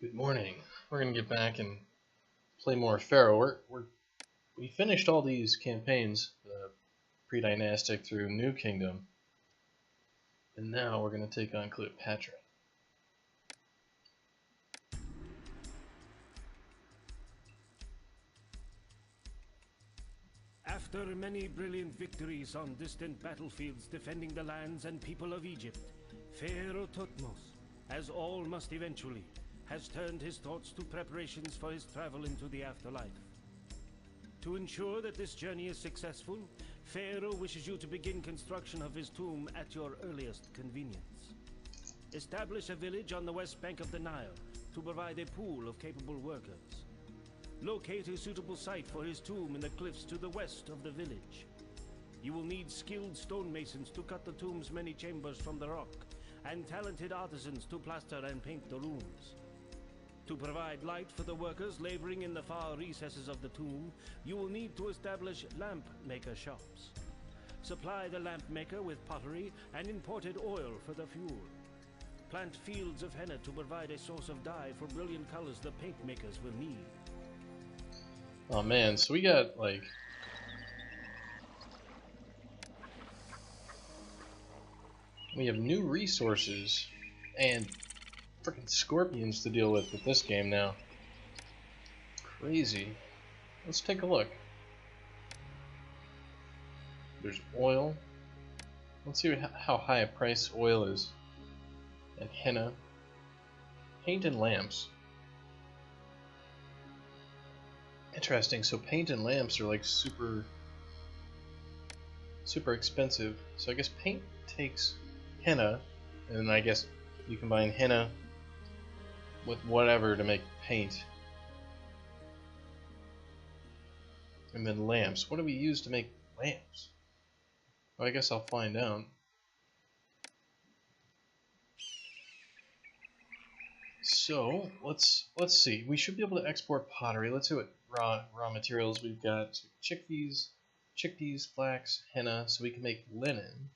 Good morning. We're gonna get back and play more Pharaoh. We finished all these campaigns, pre-dynastic through New Kingdom, and now we're gonna take on Cleopatra. After many brilliant victories on distant battlefields defending the lands and people of Egypt, Pharaoh Thutmose, as all must eventually, has turned his thoughts to preparations for his travel into the afterlife. To ensure that this journey is successful, Pharaoh wishes you to begin construction of his tomb at your earliest convenience. Establish a village on the west bank of the Nile to provide a pool of capable workers. Locate a suitable site for his tomb in the cliffs to the west of the village. You will need skilled stonemasons to cut the tomb's many chambers from the rock, and talented artisans to plaster and paint the rooms. To provide light for the workers laboring in the far recesses of the tomb, you will need to establish lamp maker shops. Supply the lamp maker with pottery and imported oil for the fuel. Plant fields of henna to provide a source of dye for brilliant colors the paint makers will need. Oh man, so we got like we have new resources and freaking scorpions to deal with this game now. Crazy. Let's take a look. There's oil. Let's see how high a price oil is. And henna. Paint and lamps. Interesting, so paint and lamps are like super expensive. So I guess paint takes henna, and then I guess you combine henna with whatever to make paint. And then lamps. What do we use to make lamps? Well, I guess I'll find out. So let's see. We should be able to export pottery. Let's see what raw materials we've got. So chickpeas, flax, henna. So we can make linen.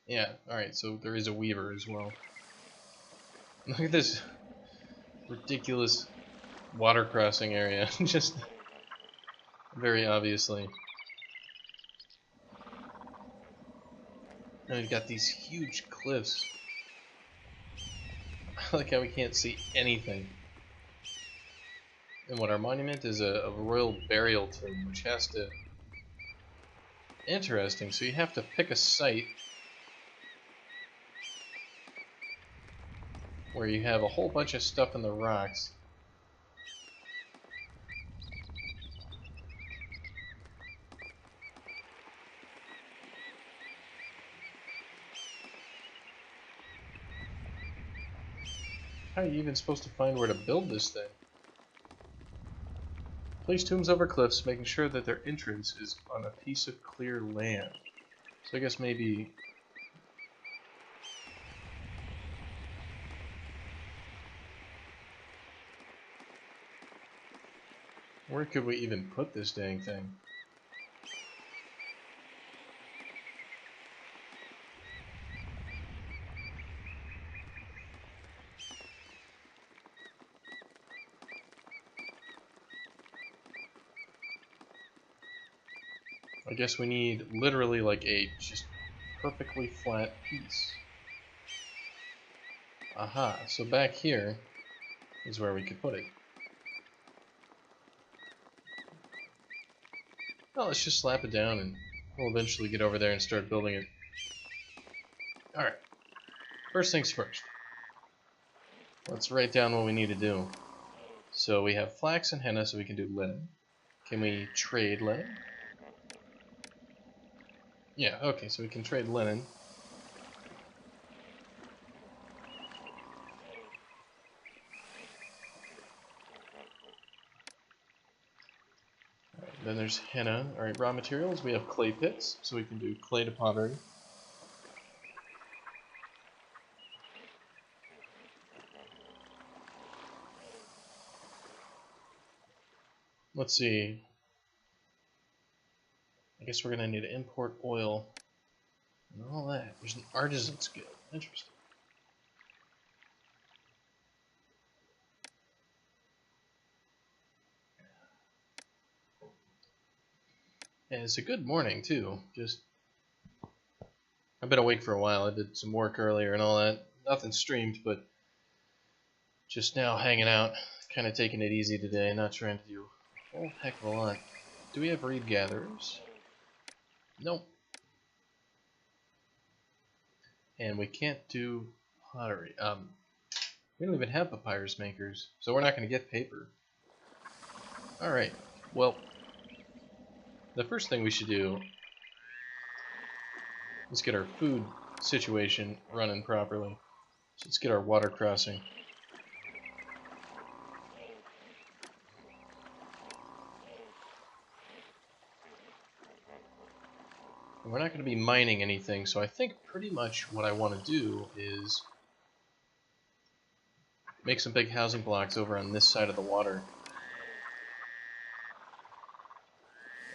Yeah. All right. So there is a weaver as well. Look at this ridiculous water crossing area. Just very obviously. Now we've got these huge cliffs. I like how we can't see anything. And what our monument is a royal burial tomb, which has to... Interesting, so you have to pick a site where you have a whole bunch of stuff in the rocks. How are you even supposed to find where to build this thing? Place tombs over cliffs, making sure that their entrance is on a piece of clear land. So I guess maybe... Where could we even put this dang thing? I guess we need literally like a just perfectly flat piece. Aha, so back here is where we could put it. Well, let's just slap it down and we'll eventually get over there and start building it. Alright, first things first. Let's write down what we need to do. So we have flax and henna, so we can do linen. Can we trade linen? Yeah, okay, so we can trade linen. Alright, then there's henna. Alright, raw materials, we have clay pits, so we can do clay to pottery. Let's see. I guess we're going to need to import oil and all that. There's an artisan skill. Interesting. And it's a good morning too. Just I've been awake for a while. I did some work earlier and all that. Nothing streamed, but just now hanging out, kind of taking it easy today. Not trying to do a whole heck of a lot. Do we have reed gatherers? Nope. And we can't do pottery. We don't even have papyrus makers, so we're not going to get paper. Alright, well, the first thing we should do is get our food situation running properly. So let's get our water crossing. And we're not going to be mining anything, so I think pretty much what I want to do is make some big housing blocks over on this side of the water.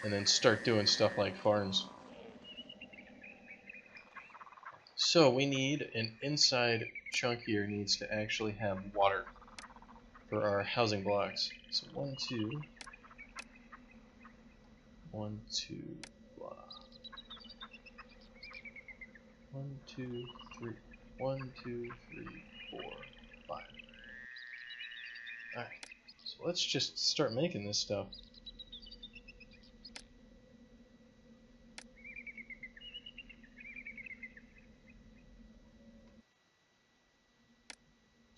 And then start doing stuff like farms. So we need an inside chunk here needs to actually have water for our housing blocks. So 1, 2, 1, 2, blah. 1, 2, 3, 1, 2, 3, 4, 5. Alright, so let's just start making this stuff.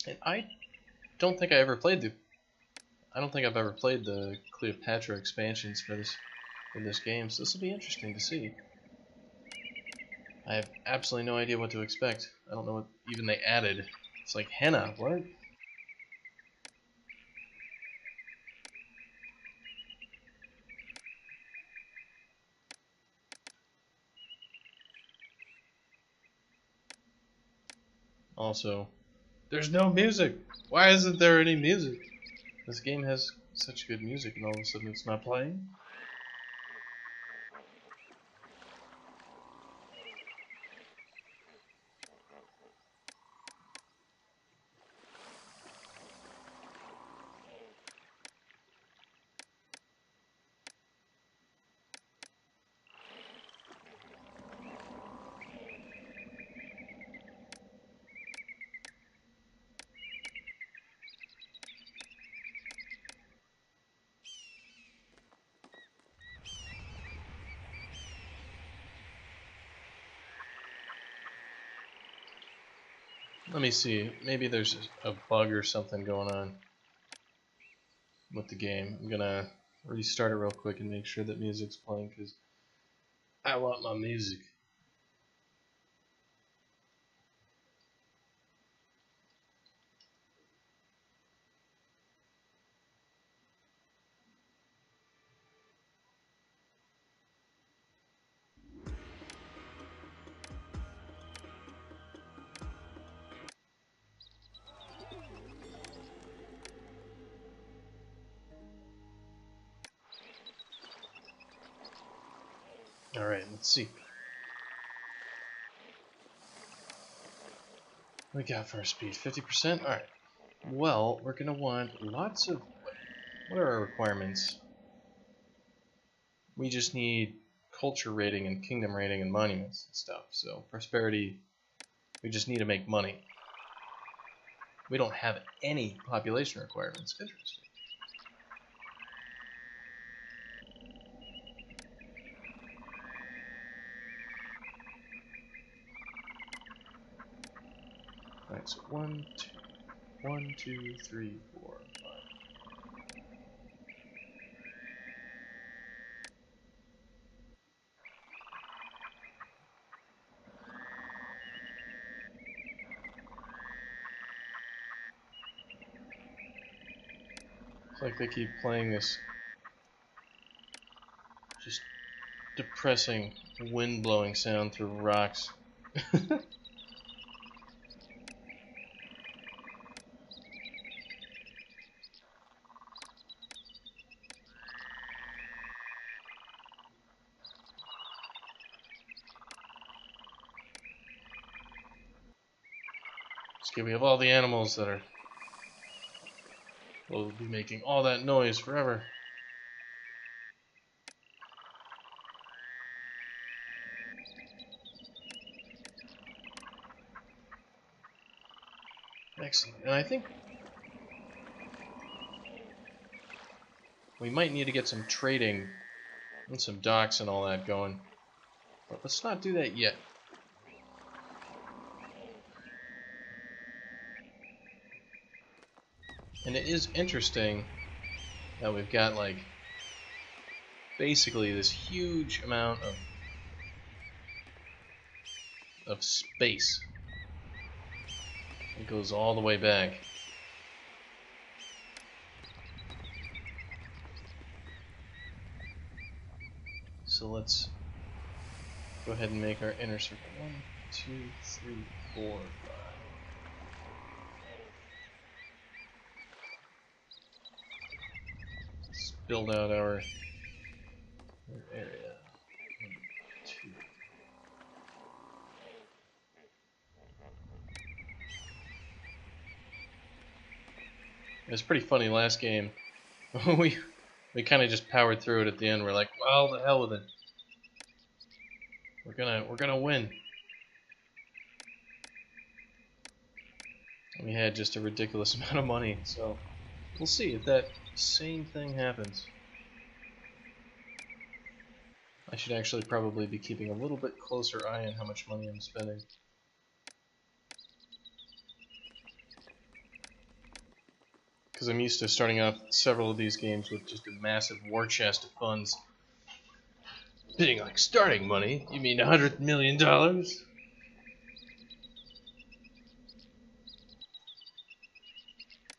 And I don't think I've ever played the Cleopatra expansions for this game, so this will be interesting to see. I have absolutely no idea what to expect. I don't know what even they added. It's like henna, what? Also, there's no music! Why isn't there any music? This game has such good music and all of a sudden it's not playing? Let me see. Maybe there's a bug or something going on with the game. I'm gonna restart it real quick and make sure that music's playing because I want my music. Alright, let's see. What we got for our speed? 50%? Alright. Well, we're gonna want lots of... What are our requirements? We just need culture rating and kingdom rating and monuments and stuff. So, prosperity, we just need to make money. We don't have any population requirements. Interesting. Alright, so 1, 2, 3, 4, 5. It's like they keep playing this just depressing wind blowing sound through rocks. We have all the animals that will be making all that noise forever. Excellent. And I think we might need to get some trading and some docks and all that going. But let's not do that yet. And it is interesting that we've got like basically this huge amount of space. It goes all the way back. So let's go ahead and make our inner circle. 1, 2, 3, 4, 5. Let's build out our area. 1, 2. It was pretty funny last game. we kind of just powered through it at the end. We're like, well, the hell with it. We're gonna win. We had just a ridiculous amount of money, so we'll see if that same thing happens. I should actually probably be keeping a little bit closer eye on how much money I'm spending. Because I'm used to starting off several of these games with just a massive war chest of funds. Being like, starting money? You mean $100 million?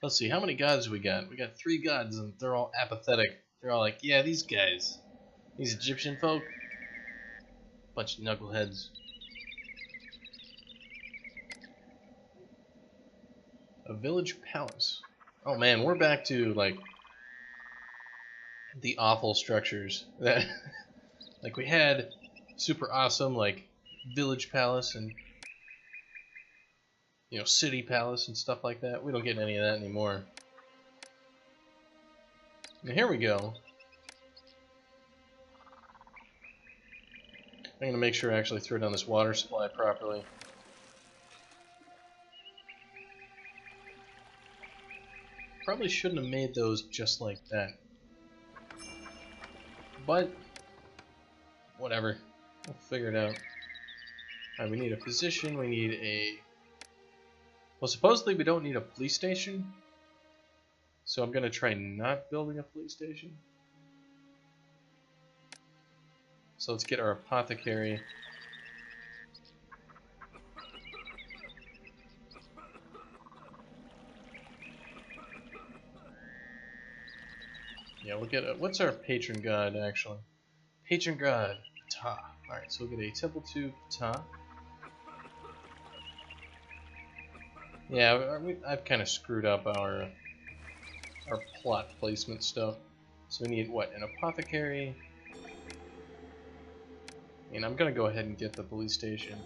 Let's see, how many gods we got? We got 3 gods and they're all apathetic. They're all like, yeah, these guys. These Egyptian folk. Bunch of knuckleheads. A village palace. Oh man, we're back to like the awful structures that like we had super awesome like village palace and city palace and stuff like that. We don't get any of that anymore. And here we go. I'm gonna make sure I actually throw down this water supply properly. Probably shouldn't have made those just like that. But whatever. We'll figure it out. Alright, we need a physician, we need a... Well, supposedly we don't need a police station. So I'm gonna try not building a police station. So let's get our apothecary. Yeah, we'll get what's our patron god actually? Patron god, Ptah. Alright, so we'll get a temple to Ptah. Yeah, I've kind of screwed up our plot placement stuff. So we need what? An apothecary. And I'm gonna go ahead and get the police station.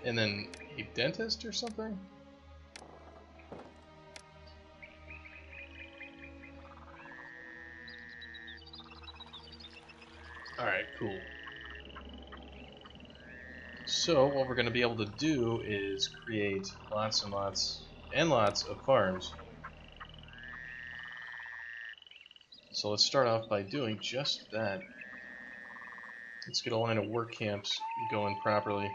And then a dentist or something? Alright, cool. So what we're going to be able to do is create lots and lots and lots of farms. So let's start off by doing just that. Let's get a line of work camps going properly.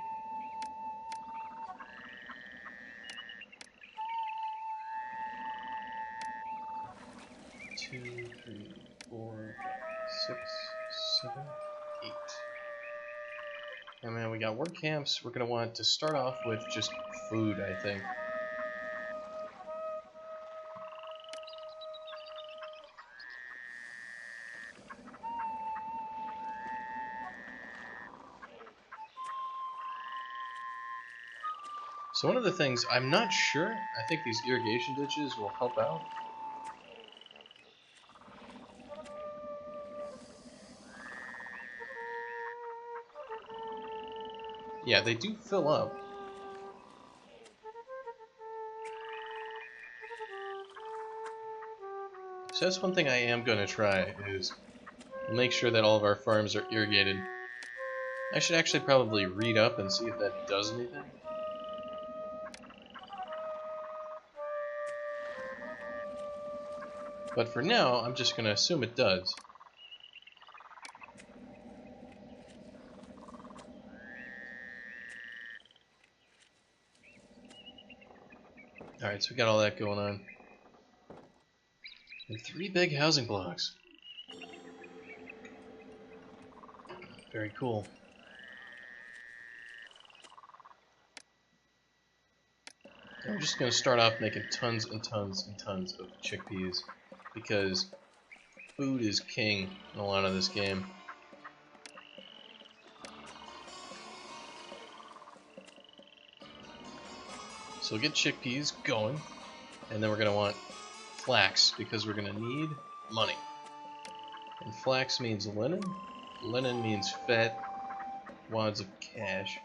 Two, three, 4, 6, 7, 8. And then we got work camps. We're going to want to start off with just food, I think. So one of the things, I'm not sure, I think these irrigation ditches will help out. Yeah, they do fill up. So that's one thing I am going to try, is make sure that all of our farms are irrigated. I should actually probably read up and see if that does anything. But for now, I'm just going to assume it does. Alright, so we got all that going on. And 3 big housing blocks. Very cool. I'm just going to start off making tons and tons and tons of chickpeas, because food is king in a lot of this game. So we'll get chickpeas going, and then we're going to want flax, because we're going to need money. And flax means linen. Linen means fat wads of cash.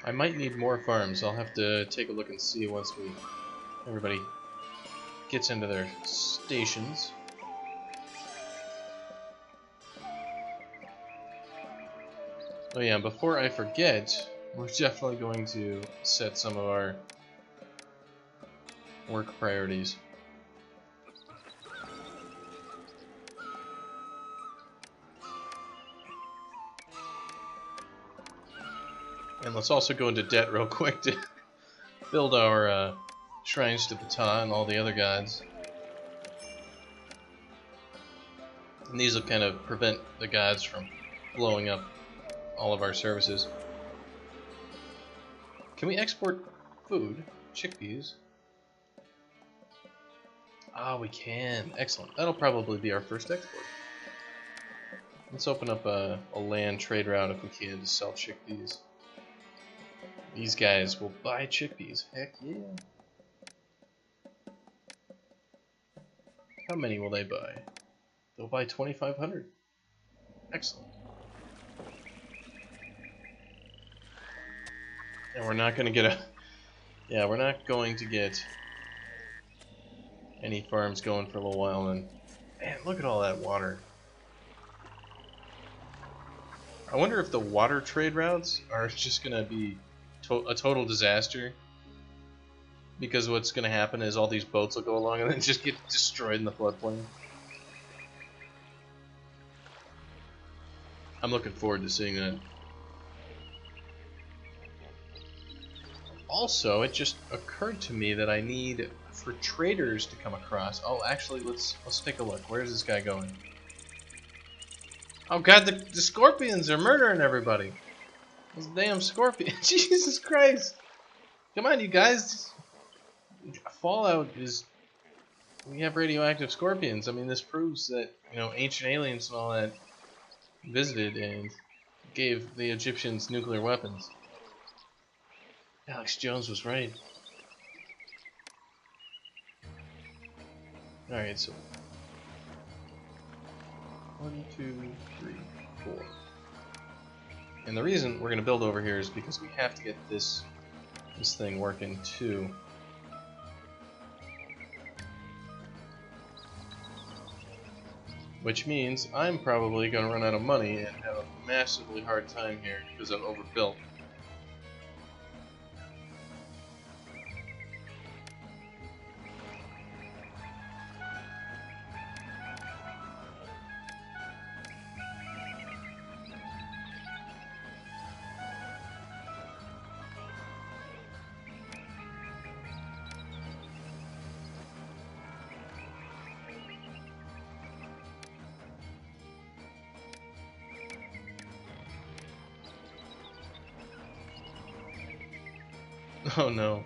I might need more farms. I'll have to take a look and see once everybody gets into their stations. Oh yeah, before I forget, we're definitely going to set some of our work priorities. And let's also go into debt real quick to build our shrines to Ptah and all the other gods. And these will kind of prevent the gods from blowing up all of our services. Can we export food? Chickpeas? Ah, we can. Excellent. That'll probably be our first export. Let's open up a land trade route if we can to sell chickpeas. These guys will buy chickpeas. Heck yeah. How many will they buy? They'll buy 2,500. Excellent. And we're not going to get we're not going to get any farms going for a little while. And man, look at all that water. I wonder if the water trade routes are just going to be a total disaster, because what's going to happen is all these boats will go along and then just get destroyed in the floodplain. I'm looking forward to seeing that. Also, it just occurred to me that I need for traders to come across. Oh, actually, let's take a look. Where's this guy going? Oh god, the scorpions are murdering everybody. Those damn scorpions. Jesus Christ. Come on, you guys. Fallout is... we have radioactive scorpions. I mean, this proves that, you know, ancient aliens and all that visited and gave the Egyptians nuclear weapons. Alex Jones was right. Alright, so 1, 2, 3, 4. And the reason we're going to build over here is because we have to get this thing working too. Which means I'm probably going to run out of money and have a massively hard time here because I'm overbuilt. Oh no.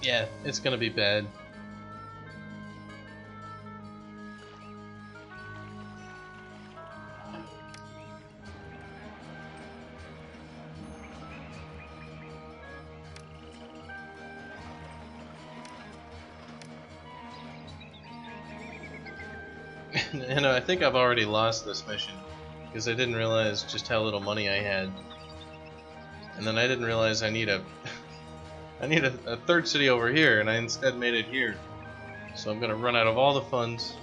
Yeah, it's gonna be bad. And I think I've already lost this mission because I didn't realize just how little money I had. And then I didn't realize I need a a third city over here, and I instead made it here. So I'm gonna run out of all the funds,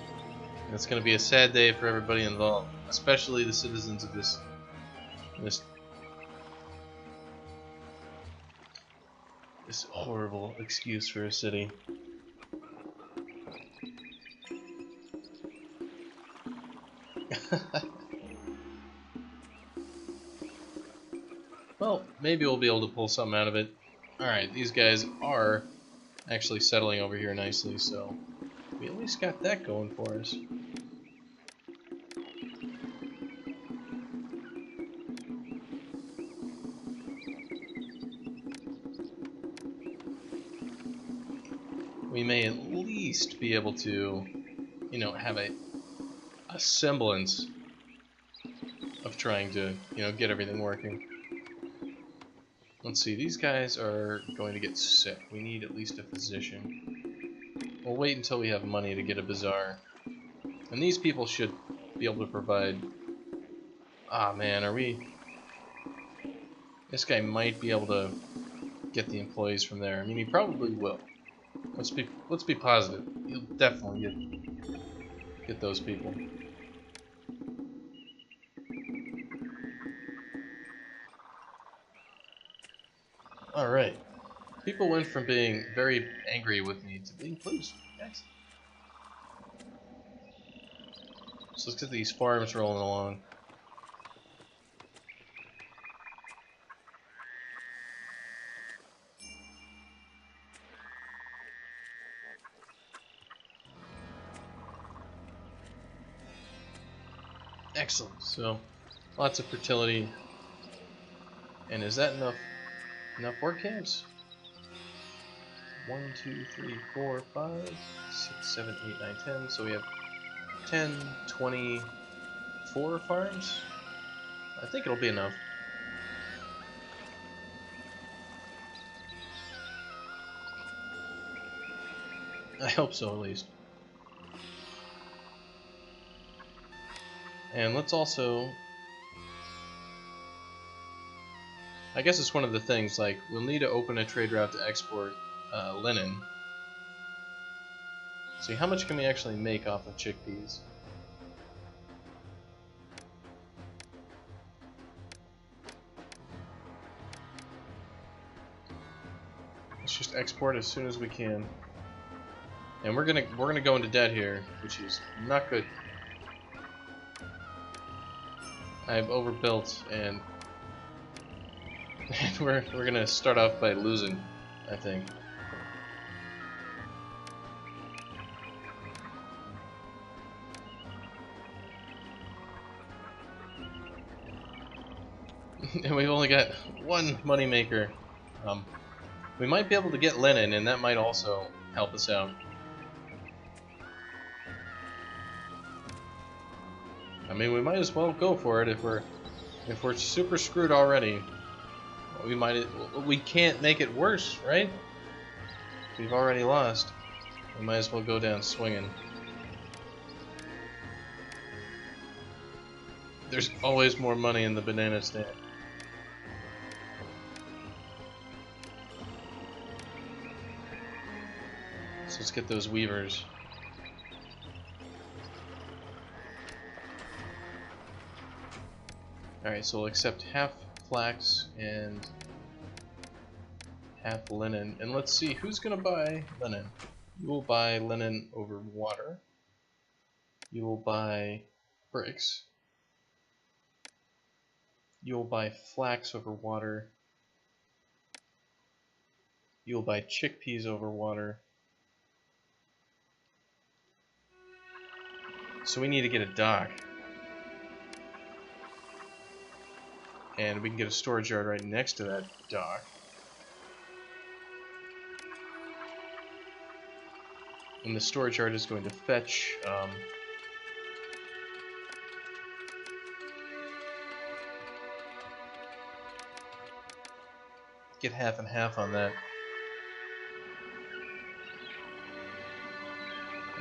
and it's gonna be a sad day for everybody involved, especially the citizens of this horrible excuse for a city. Well, maybe we'll be able to pull something out of it. Alright, these guys are actually settling over here nicely, so we at least got that going for us. We may at least be able to, you know, have a semblance of trying to, you know, get everything working. Let's see, these guys are going to get sick. We need at least a physician. We'll wait until we have money to get a bazaar. And these people should be able to provide... Ah, man, are we... This guy might be able to get the employees from there. I mean, he probably will. Let's be positive. He'll definitely get those people. Alright. People went from being very angry with me to being pleased. Excellent. So let's get these farms rolling along. Excellent. So, lots of fertility. And is that enough work camps? 1, 2, 3, 4, 5, 6, 7, 8, 9, 10. So we have 10, 24 farms? I think it'll be enough. I hope so, at least. And let's also... I guess it's one of the things, like, we'll need to open a trade route to export linen. See, how much can we actually make off of chickpeas? Let's just export as soon as we can. And we're gonna go into debt here, which is not good. I've overbuilt, and we're gonna start off by losing, I think. And we've only got one moneymaker. We might be able to get linen, and that might also help us out. I mean, we might as well go for it if we're super screwed already. We can't make it worse, right? We've already lost. We might as well go down swinging. There's always more money in the banana stand. So let's get those weavers. Alright, so we'll accept half flax and half linen. And let's see, who's gonna buy linen? You will buy linen over water. You will buy bricks. You will buy flax over water. You will buy chickpeas over water. So we need to get a dock. And we can get a storage yard right next to that dock. And the storage yard is going to fetch get half and half on that.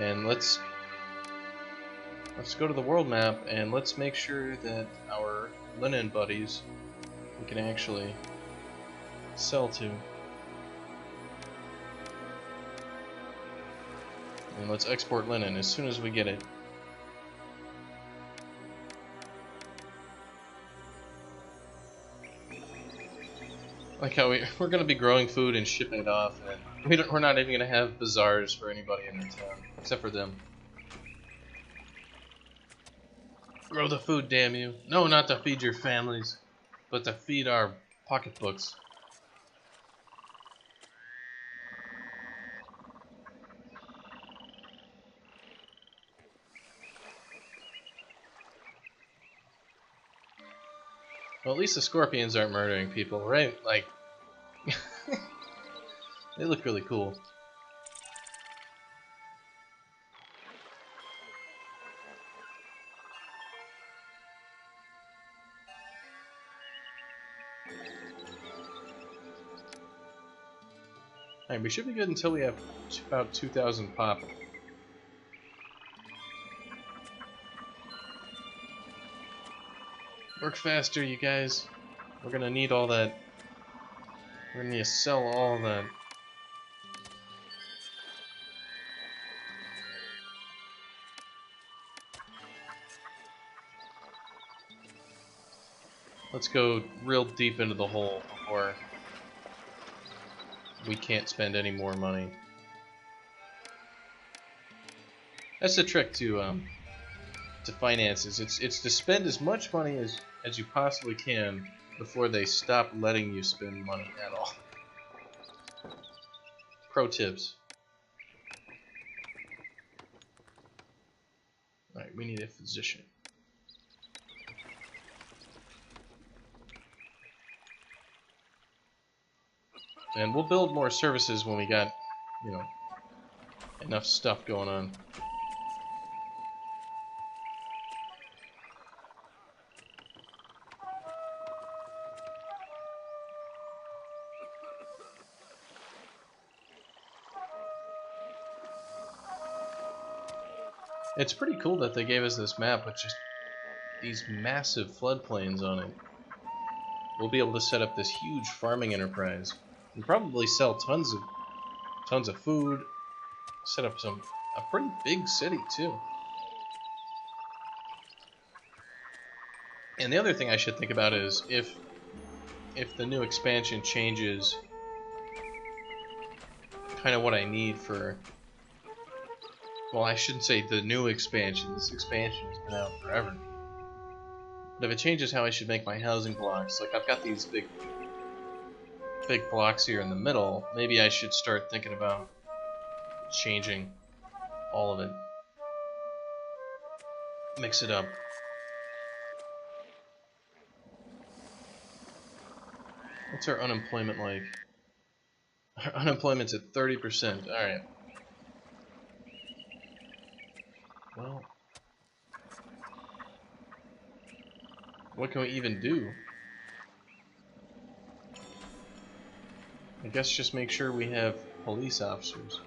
And let's let's go to the world map and let's make sure that our linen buddies we can actually sell to. And let's export linen as soon as we get it. Like how we're going to be growing food and shipping it off, and we're not even going to have bazaars for anybody in the town, except for them. Grow the food, damn you. No, not to feed your families, but to feed our pocketbooks. Well, at least the scorpions aren't murdering people, right? Like, they look really cool. Alright, we should be good until we have about 2,000 pop. Work faster, you guys. We're gonna need all that. We're gonna need to sell all that. Let's go real deep into the hole before we can't spend any more money. That's the trick to finances. It's to spend as much money as you possibly can before they stop letting you spend money at all. Pro tips. Alright, we need a physician. And we'll build more services when we got, you know, enough stuff going on. It's pretty cool that they gave us this map with just these massive floodplains on it. We'll be able to set up this huge farming enterprise and probably sell tons of food. Set up a pretty big city too. And the other thing I should think about is if the new expansion changes kind of what I need for. Well, I shouldn't say the new expansion. This expansion has been out forever. But if it changes how I should make my housing blocks, like I've got these big blocks here in the middle, maybe I should start thinking about changing all of it. Mix it up. What's our unemployment like? Our unemployment's at 30%. Alright. Well, what can we even do? I guess just make sure we have police officers.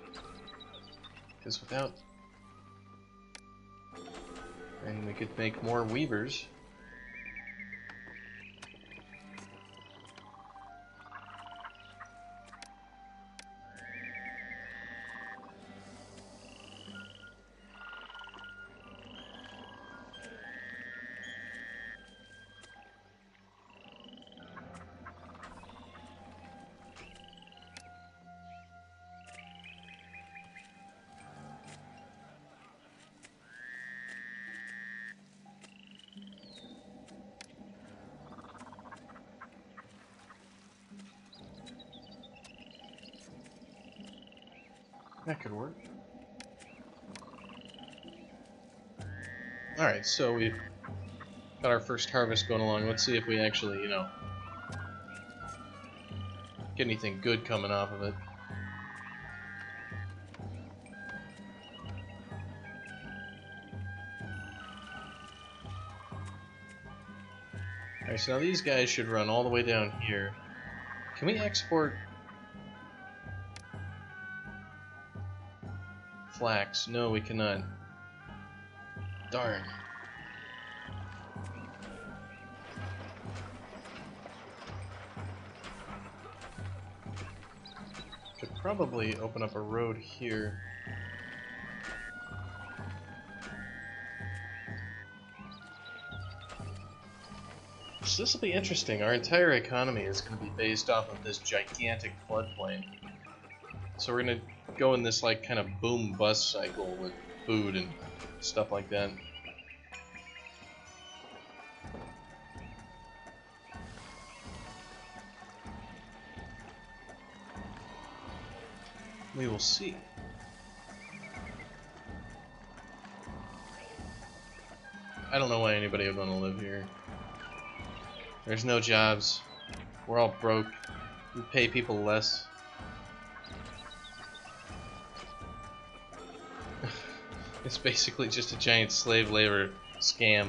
Because without... And we could make more weavers. That could work. Alright, so we've got our first harvest going along. Let's see if we actually, you know, get anything good coming off of it. Alright, so now these guys should run all the way down here. Can we export flax? No, we cannot. Darn. Could probably open up a road here. So this will be interesting. Our entire economy is going to be based off of this gigantic floodplain. So we're going to go in this like kind of boom bust cycle with food and stuff like that. We will see. I don't know why anybody would want to live here. There's no jobs. We're all broke. We pay people less. It's basically just a giant slave labor scam.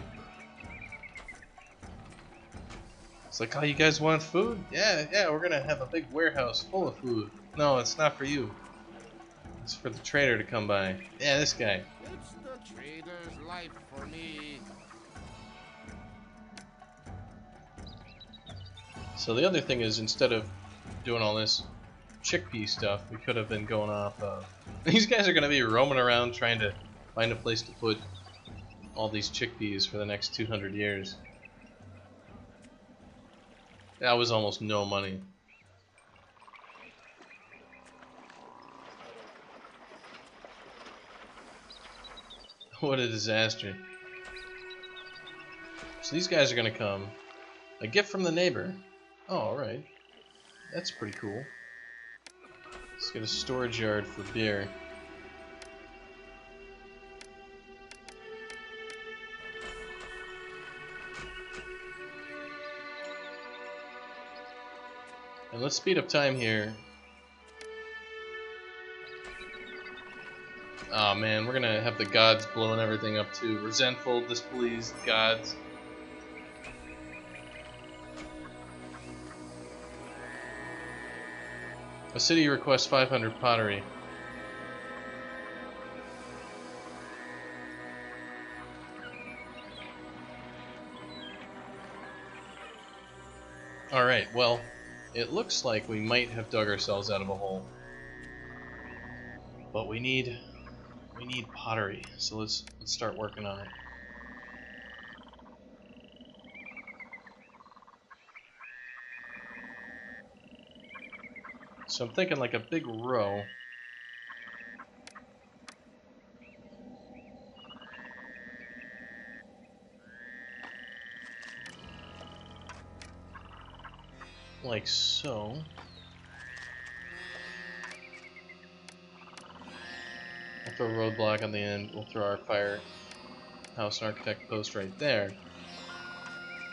It's like, oh, you guys want food? Yeah, we're gonna have a big warehouse full of food. No, it's not for you. It's for the trader to come by. Yeah, this guy. It's the trader's life for me. So the other thing is, instead of doing all this chickpea stuff, we could have been going off of... These guys are going to be roaming around trying to find a place to put all these chickpeas for the next 200 years. That was almost no money. What a disaster. So these guys are going to come. A gift from the neighbor. Oh, alright. That's pretty cool. Let's get a storage yard for beer. And let's speed up time here. Oh man, we're gonna have the gods blowing everything up too. Resentful, displeased, gods. A city requests 500 pottery. Alright, well, it looks like we might have dug ourselves out of a hole. But we need pottery, so let's start working on it. So I'm thinking like a big row. Like so. We'll throw a roadblock on the end. We'll throw our firehouse and architect post right there.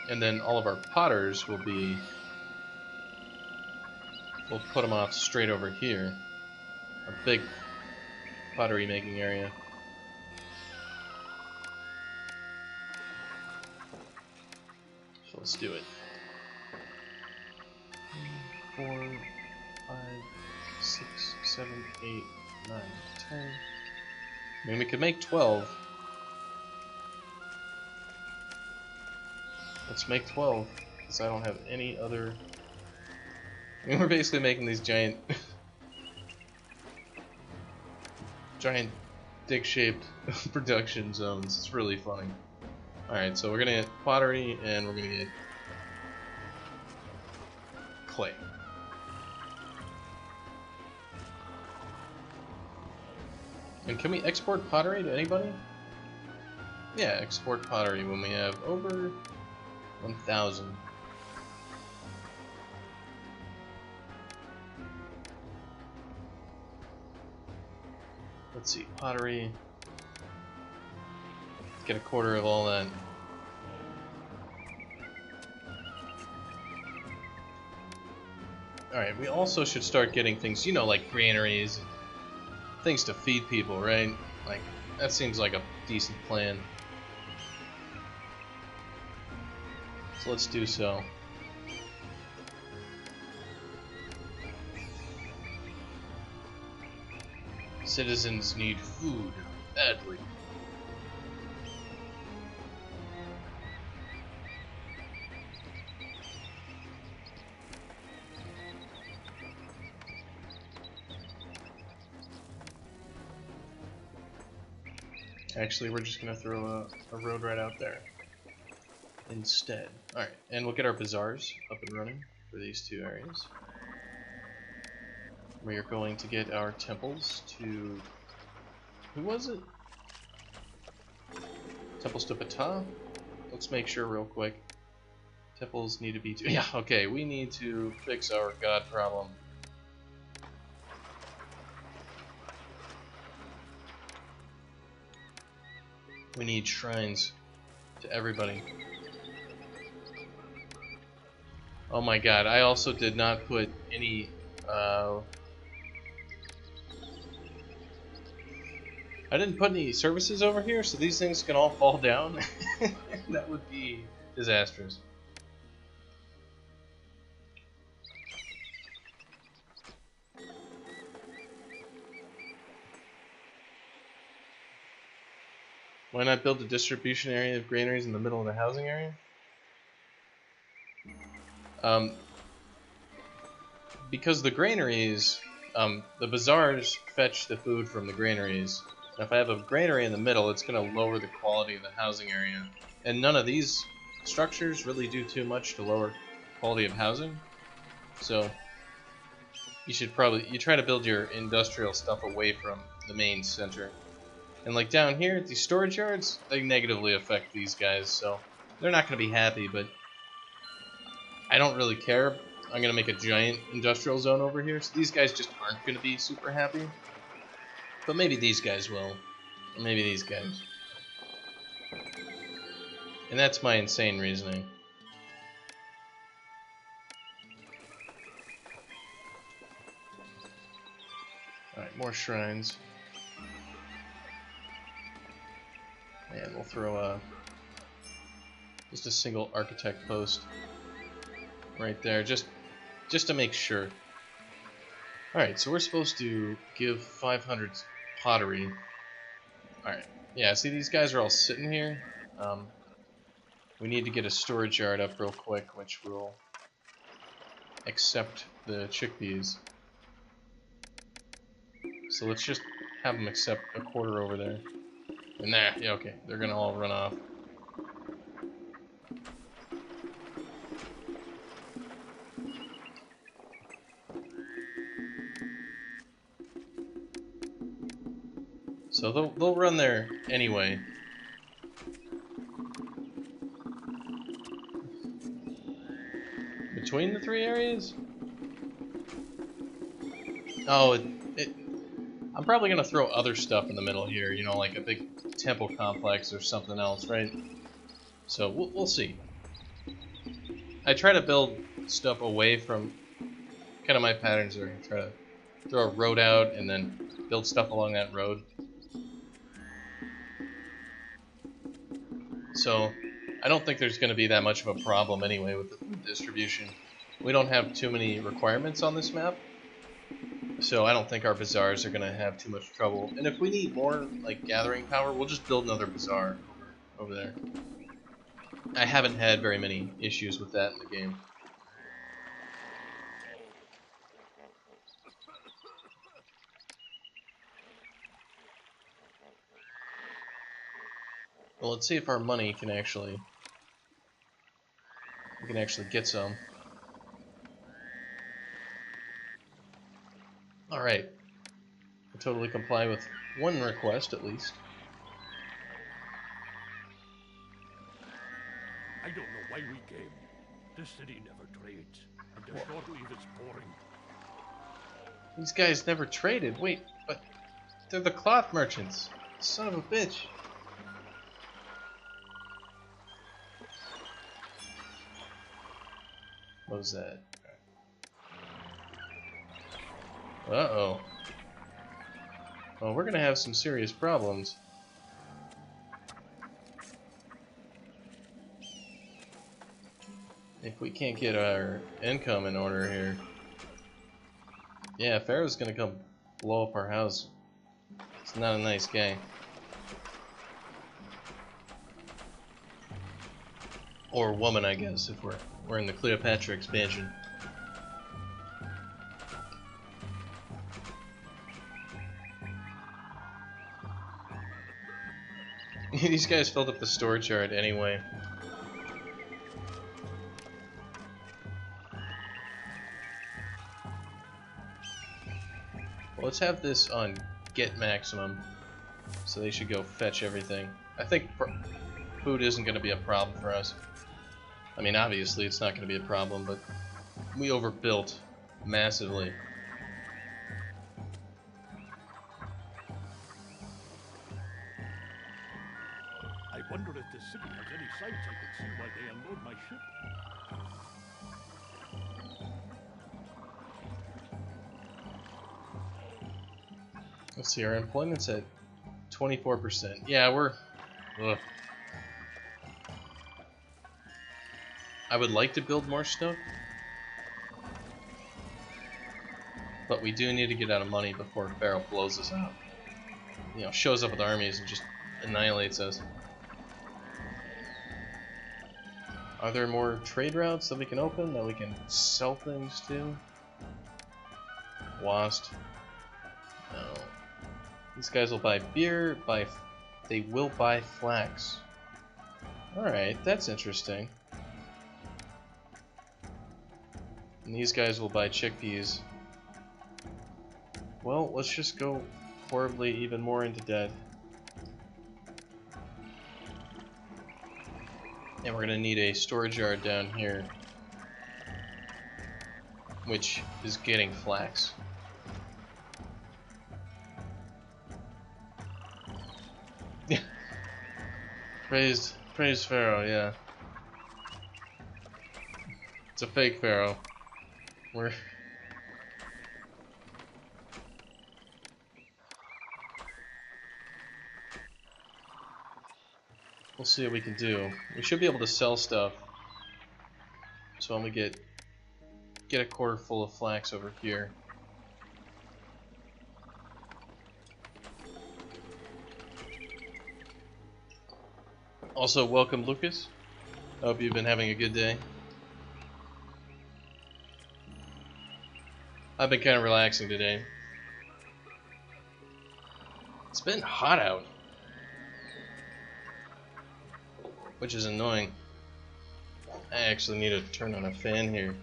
And then all of our potters will be... We'll put them off straight over here. A big pottery making area. So let's do it. 4, 5, 6, 7, 8, 9, 10. I mean, we could make 12. Let's make 12, because I don't have any other... I mean, we're basically making these giant... giant dick-shaped production zones. It's really funny. Alright, so we're gonna get pottery, and we're gonna get... clay. And can we export pottery to anybody? Yeah, export pottery when we have over 1,000. Let's see, pottery. Get a quarter of all that. Alright, we also should start getting things, you know, like granaries and things to feed people, right? Like, that seems like a decent plan. So let's do so. Citizens need food badly. Actually, we're just gonna throw a road right out there instead. Alright, and we'll get our bazaars up and running for these two areas. We are going to get our temples to... who was it? Temples to Ptah? Let's make sure real quick. Temples need to be... yeah, okay, we need to fix our god problem. We need shrines to everybody. Oh my god, I also did not put any... I didn't put any services over here, so these things can all fall down. That would be disastrous. Why not build a distribution area of granaries in the middle of the housing area? Because the granaries, the bazaars fetch the food from the granaries. And if I have a granary in the middle, it's going to lower the quality of the housing area. And none of these structures really do too much to lower quality of housing. So you should probably, you try to build your industrial stuff away from the main center. And like down here, these storage yards, they negatively affect these guys, so they're not going to be happy, but I don't really care. I'm going to make a giant industrial zone over here, so these guys just aren't going to be super happy. But maybe these guys will. Or maybe these guys. And that's my insane reasoning. Alright, more shrines. And we'll throw just a single architect post right there, just to make sure. Alright, so we're supposed to give 500 pottery. Alright, yeah, see these guys are all sitting here. We need to get a storage yard up real quick, which will accept the chickpeas. So let's just have them accept a quarter over there. And there, yeah, okay, they're gonna all run off. So they'll run there anyway. Between the three areas? Oh, I'm probably gonna throw other stuff in the middle here, you know, like a big temple complex or something else, right? So we'll see. I try to build stuff away from, kind of my patterns are try to throw a road out and then build stuff along that road. So I don't think there's going to be that much of a problem anyway with the food distribution. We don't have too many requirements on this map, so I don't think our bazaars are going to have too much trouble. And if we need more like gathering power, we'll just build another bazaar over there. I haven't had very many issues with that in the game. Well, let's see if our money can actually... we can actually get some. Alright. We'll totally comply with one request, at least. I don't know why we came. This city never trades, and the short leave is boring. These guys never traded. Wait, but they're the cloth merchants. Son of a bitch. What was that? Uh-oh. Well, we're gonna have some serious problems. If we can't get our income in order here. Yeah, Pharaoh's gonna come blow up our house. It's not a nice guy. Or woman, I guess, if we're in the Cleopatra expansion. These guys filled up the storage yard anyway. Well, let's have this on get maximum, so they should go fetch everything. I think food isn't going to be a problem for us. I mean, obviously it's not going to be a problem, but we overbuilt massively. I wonder if the city has any sights I can see while they unload my ship. Let's see, our employment's at 24%. Yeah, we're... Ugh. I would like to build more stuff, but we do need to get out of money before Pharaoh blows us out. You know, shows up with armies and just annihilates us. Are there more trade routes that we can open, that we can sell things to? Lost. No. These guys will buy beer, they will buy flax. Alright, that's interesting. And these guys will buy chickpeas. Well, let's just go horribly even more into debt. And we're gonna need a storage yard down here, which is getting flax. Praise Pharaoh, yeah. It's a fake Pharaoh. We'll see what we can do. We should be able to sell stuff. So I'm gonna get a quarter full of flax over here. Also, welcome Lucas. I hope you've been having a good day. I've been kind of relaxing today. It's been hot out, which is annoying. I actually need to turn on a fan here.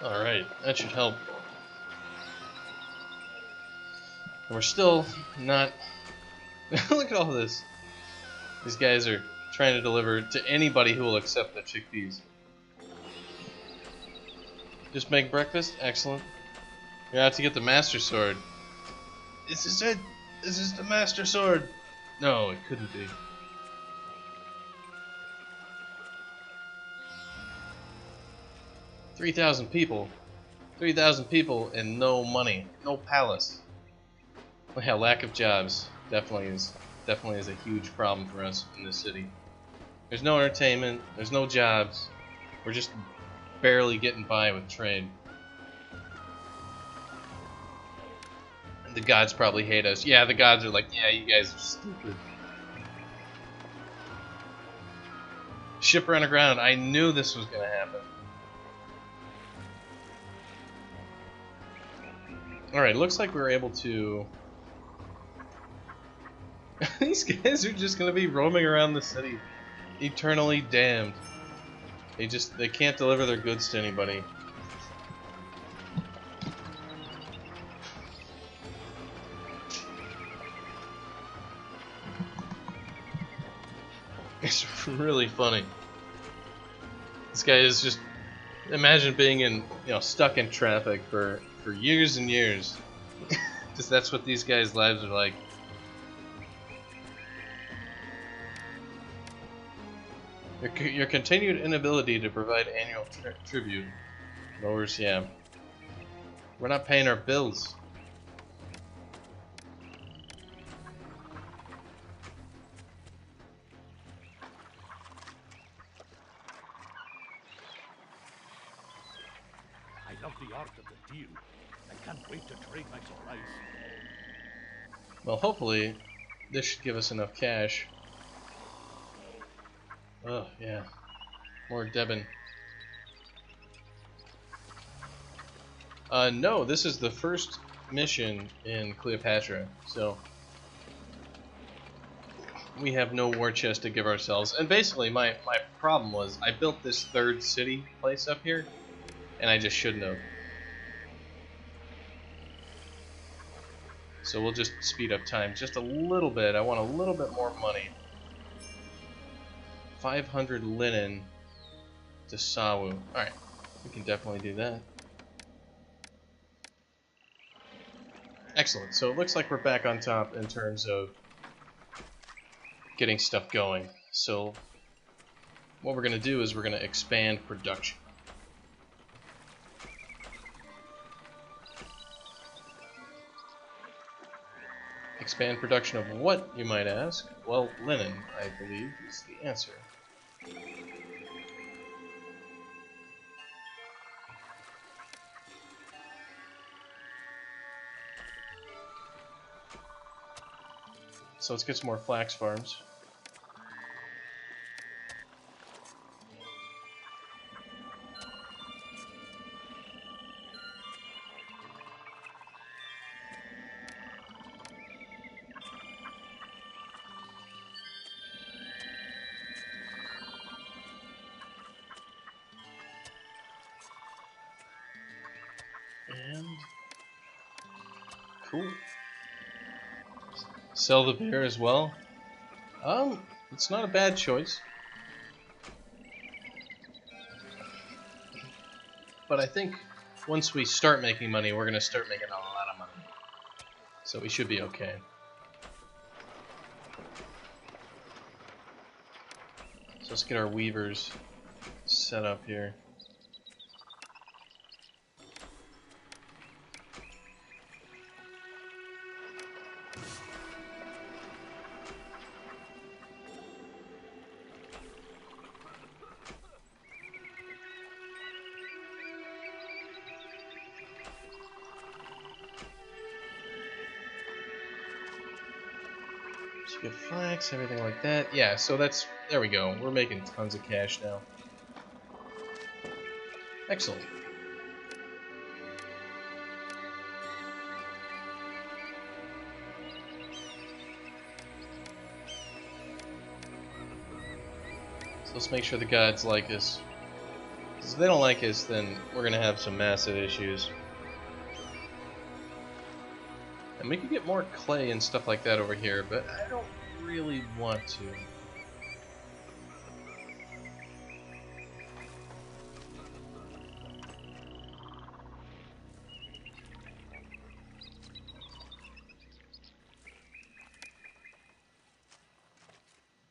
Alright, that should help. And we're still not... Look at all this. These guys are trying to deliver to anybody who will accept the chickpeas. Just make breakfast? Excellent. You're out to get the Master Sword. This is it! This is the Master Sword! No, it couldn't be. $3,000 people. 3,000 people and no money. No palace. Yeah, lack of jobs definitely is a huge problem for us in this city. There's no entertainment, there's no jobs. We're just barely getting by with trade. The gods probably hate us. Yeah, the gods are like, yeah, you guys are stupid. Ship run aground. I knew this was gonna happen. Alright, looks like we were able to... These guys are just gonna be roaming around the city, eternally damned. They can't deliver their goods to anybody. It's really funny. This guy is just... Imagine being in, stuck in traffic for years and years. Because that's what these guys' lives are like. Your continued inability to provide annual tribute lowers, yeah. We're not paying our bills. I love the art of the deal. I can't wait to trade my supplies. Well, hopefully, this should give us enough cash. Oh, yeah. More Debin. No, this is the first mission in Cleopatra, so we have no war chest to give ourselves. And basically, my problem was I built this third city place up here, and I just shouldn't have. So we'll just speed up time just a little bit. I want a little bit more money. 500 linen to Sawu. Alright, we can definitely do that. Excellent. So it looks like we're back on top in terms of getting stuff going. So what we're going to do is we're going to expand production. Expand production of what, you might ask? Well, linen, I believe, is the answer. So let's get some more flax farms. And cool. Sell the bear as well. It's not a bad choice. But I think once we start making money, we're gonna start making a lot of money. So we should be okay. So let's get our weavers set up here. Get flax, everything like that. Yeah, so there we go. We're making tons of cash now. Excellent. So let's make sure the gods like us. Because if they don't like us, then we're going to have some massive issues. And we could get more clay and stuff like that over here, but I don't really want to.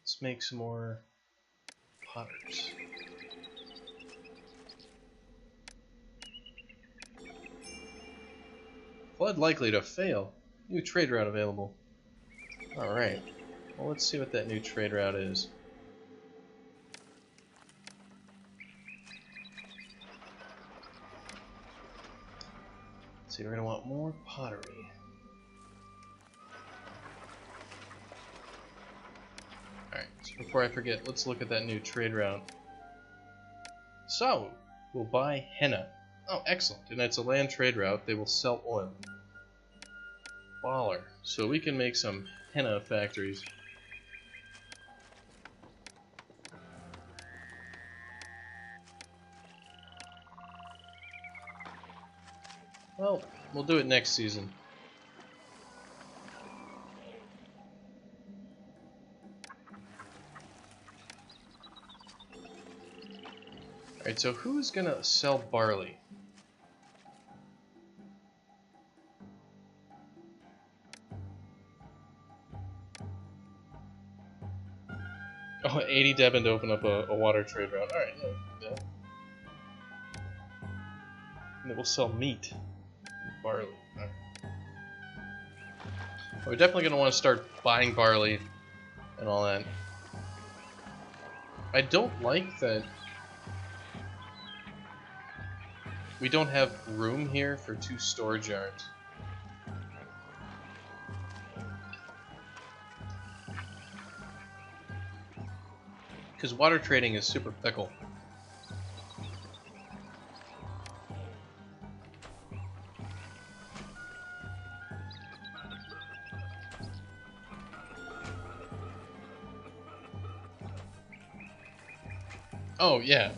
Let's make some more potters. Flood likely to fail. New trade route available. Alright. Well, let's see what that new trade route is. Let's see, we're going to want more pottery. Alright, so before I forget, let's look at that new trade route. Sawu will buy henna. Oh, excellent. And it's a land trade route. They will sell oil. Baller. So we can make some henna factories. Well, we'll do it next season. Alright, so who's gonna sell barley? Oh, 80 Devon to open up a water trade route. Alright, yeah. And we'll sell meat. Barley. Alright. We're definitely going to want to start buying barley and all that. I don't like that we don't have room here for 2 storage yards. Because water trading is super fickle. Oh, yeah.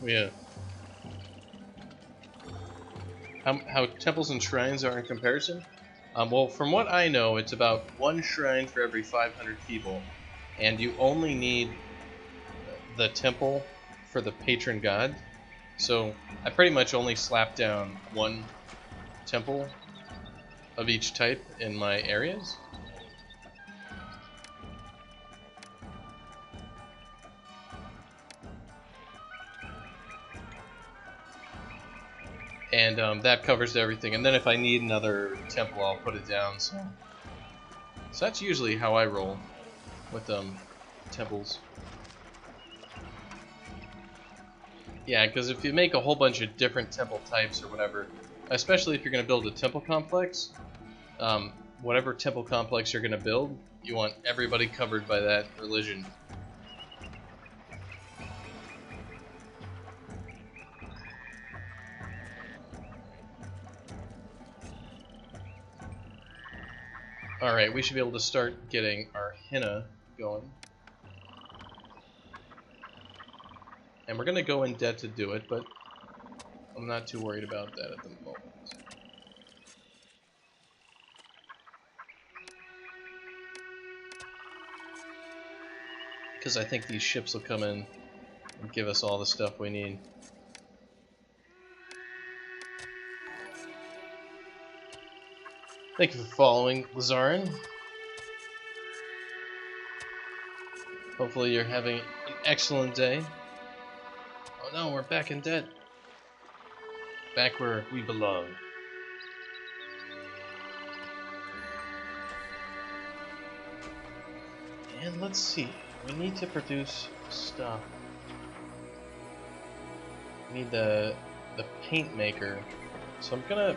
How temples and shrines are in comparison? Well, from what I know, it's about 1 shrine for every 500 people. And you only need the temple for the patron god. So I pretty much only slap down 1 temple of each type in my areas. And that covers everything. And then if I need another temple, I'll put it down. So that's usually how I roll with temples. Yeah, because if you make a whole bunch of different temple types or whatever, especially if you're going to build a temple complex, whatever temple complex you're going to build, you want everybody covered by that religion. Alright, we should be able to start getting our henna going. And we're going to go in debt to do it, but I'm not too worried about that at the moment. Because I think these ships will come in and give us all the stuff we need. Thank you for following, Lazarin. Hopefully you're having an excellent day. Oh no, we're back in debt. Back where we belong. And let's see. We need to produce stuff. We need the paint maker. So I'm gonna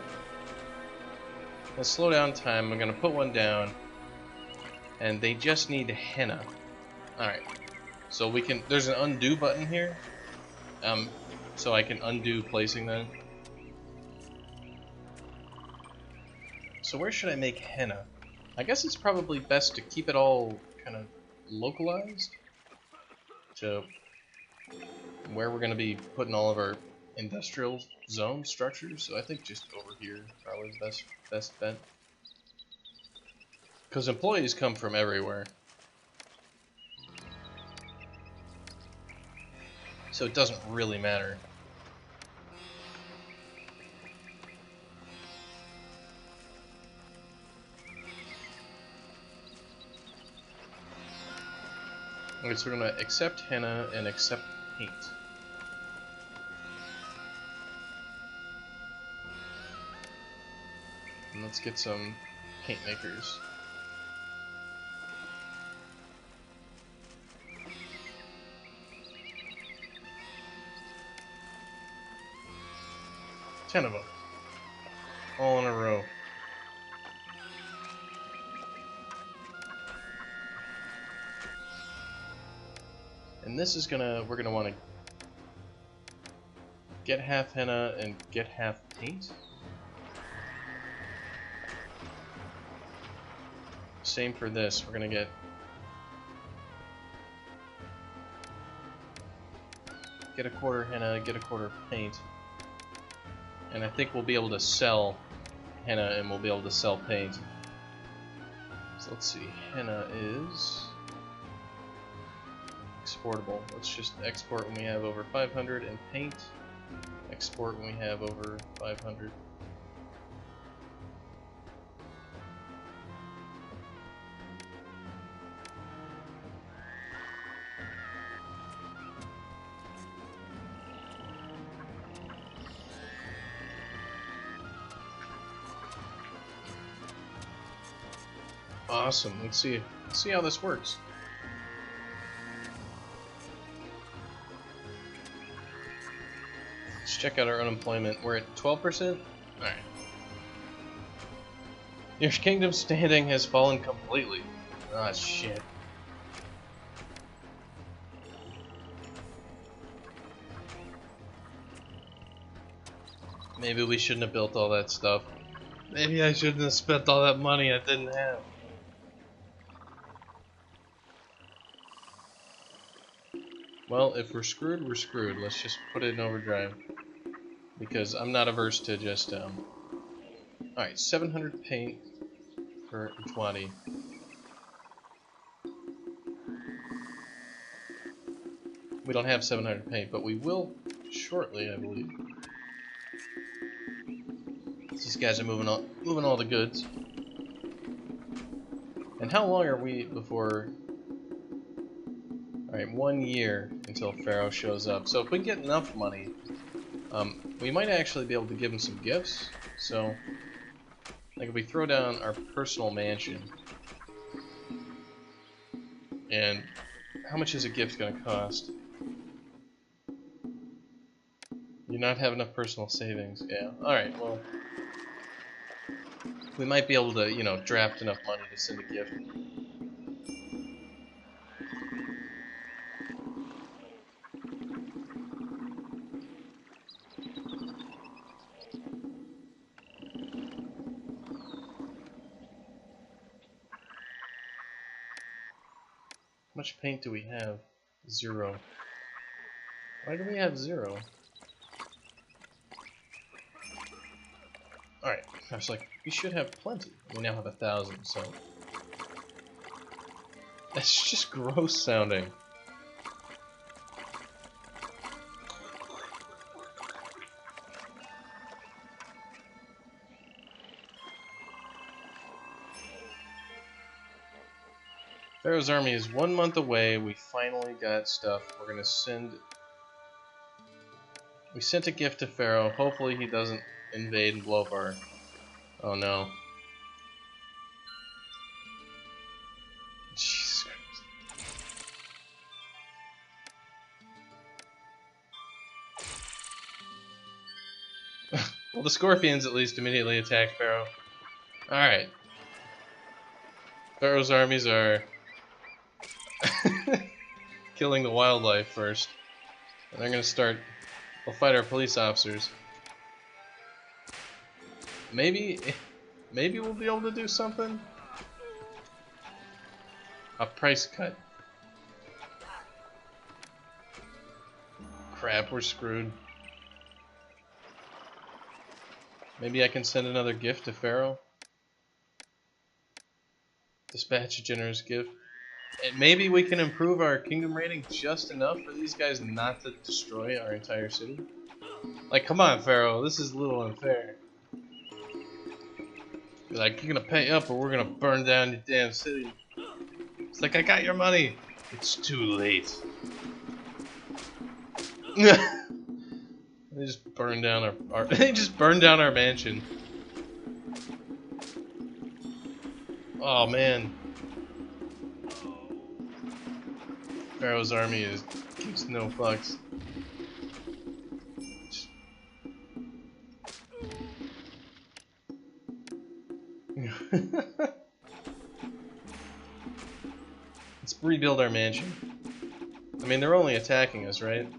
slow down time. I'm gonna put one down. And they just need henna. Alright. So we can, there's an undo button here. So I can undo placing that. So where should I make henna? I guess it's probably best to keep it all kind of localized to where we're going to be putting all of our industrial zone structures. So I think just over here probably the best bet. Because employees come from everywhere. So it doesn't really matter. Okay, so we're going to accept henna and accept paint. And let's get some paint makers. Ten of them. All in a row. And this is we're gonna want to get half henna and get half paint. Same for this, we're gonna get a quarter henna, get a quarter paint. And I think we'll be able to sell henna and we'll be able to sell paint. So let's see, henna is exportable. Let's just export when we have over 500 and paint. Export when we have over 500. Awesome. Let's see how this works. Let's check out our unemployment. We're at 12%. All right. Your kingdom's standing has fallen completely. Ah, shit. Maybe we shouldn't have built all that stuff. Maybe I shouldn't have spent all that money I didn't have. Well, if we're screwed, we're screwed. Let's just put it in overdrive. Because I'm not averse to just, Alright, 700 paint for Ijwadi. We don't have 700 paint, but we will shortly, I believe. These guys are moving all the goods. And how long are we before... Alright, 1 year until Pharaoh shows up. So if we get enough money, we might actually be able to give him some gifts. So, like if we throw down our personal mansion, and how much is a gift going to cost? You not have enough personal savings. Yeah. Alright, well, we might be able to, you know, draft enough money to send a gift. How much paint do we have? 0. Why do we have 0? Alright, I was like, we should have plenty. We now have 1,000, so... That's just gross sounding. Pharaoh's army is 1 month away. We finally got stuff. We're gonna send... We sent a gift to Pharaoh. Hopefully he doesn't invade and blow up our... Oh no. Jesus Christ. Well, the scorpions at least immediately attack Pharaoh. Alright. Pharaoh's armies are... killing the wildlife first. And they're gonna start... We'll fight our police officers. Maybe we'll be able to do something? A price cut. Crap, we're screwed. Maybe I can send another gift to Pharaoh? Dispatch a generous gift. And maybe we can improve our kingdom rating just enough for these guys not to destroy our entire city. Like, come on, Pharaoh, this is a little unfair. Be like, you're gonna pay up or we're gonna burn down your damn city. It's like, I got your money. It's too late. They just burned down our they just burned down our mansion. Oh man. Pharaoh's army gives no fucks. Let's rebuild our mansion. I mean, they're only attacking us, right?